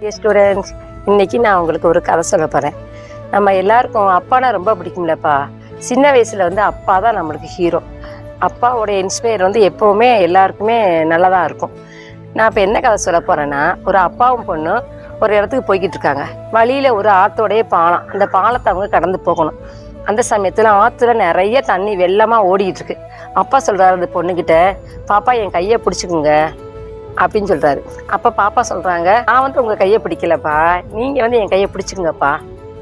Dear students, இன்னைக்கு நான் உங்களுக்கு ஒரு கதை சொல்ல போகிறேன். நம்ம எல்லாருக்கும் அப்பானா ரொம்ப பிடிக்கும்லப்பா. சின்ன வயசில் அப்பா தான் நம்மளுக்கு ஹீரோ. அப்பாவோட இன்ஸ்பயர் எப்போவுமே எல்லாருக்குமே நல்லதாக இருக்கும். நான் இப்போ என்ன கதை சொல்ல போகிறேன்னா, ஒரு அப்பாவும் பொண்ணும் ஒரு இடத்துக்கு போய்கிட்டு இருக்காங்க. வழியில் ஒரு ஆற்றோடைய பாலம், அந்த பாலத்தை அவங்க கடந்து போகணும். அந்த சமயத்தில் ஆற்றுல நிறைய தண்ணி வெள்ளமாக ஓடிக்கிட்டு இருக்கு. அப்பா சொல்கிறாரு அந்த பொண்ணுக்கிட்ட, பாப்பா என் கையை பிடிச்சிக்குங்க அப்படின்னு சொல்கிறாரு. அப்போ பாப்பா சொல்கிறாங்க, நான் உங்கள் கையை பிடிக்கலப்பா, நீங்கள் என் கையை பிடிச்சிக்குங்கப்பா.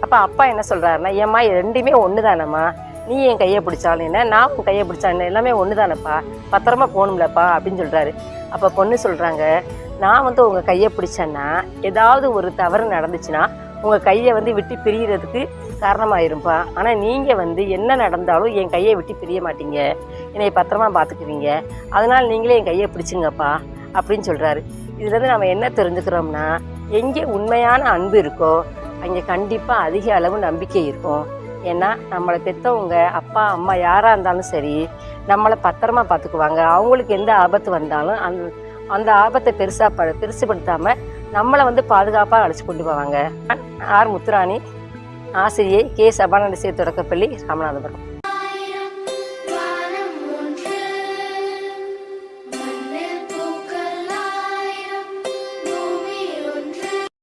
அப்போ அப்பா என்ன சொல்கிறாருன்னா, ஏம்மா ரெண்டுமே ஒன்று தானம்மா, நீ என் கையை பிடிச்சாலும் என்ன, நான் உன் கையை பிடிச்சாலும் என்ன, எல்லாமே ஒன்று தானப்பா, பத்திரமா போகணும்லப்பா அப்படின்னு சொல்கிறாரு. அப்போ பொண்ணு சொல்கிறாங்க, நான் உங்கள் கையை பிடிச்சேன்னா ஏதாவது ஒரு தவறு நடந்துச்சுன்னா உங்கள் கையை விட்டு பிரியறதுக்கு காரணமாயிருப்பா. ஆனால் நீங்கள் என்ன நடந்தாலும் என் கையை விட்டு பிரிய மாட்டீங்க, என்னை பத்திரமா பார்த்துக்குவீங்க, அதனால் நீங்களே என் கையை பிடிச்சிங்கப்பா அப்படின்னு சொல்கிறாரு. இதுலேருந்து நம்ம என்ன தெரிஞ்சுக்கிறோம்னா, எங்கே உண்மையான அன்பு இருக்கோ அங்கே கண்டிப்பாக அதிக அளவு நம்பிக்கை இருக்கும். ஏன்னா நம்மளை பெற்றவங்க அப்பா அம்மா யாராக இருந்தாலும் சரி, நம்மளை பத்திரமா பார்த்துக்குவாங்க. அவங்களுக்கு எந்த ஆபத்து வந்தாலும் அந்த ஆபத்தை பெருசுப்படுத்தாமல் நம்மளை பாதுகாப்பாக அழைச்சி கொண்டு போவாங்க. ஆர் முத்துராணி, ஆசிரியை, கே சபானந்த தொடக்கப்பள்ளி, ராமநாதபுரம்.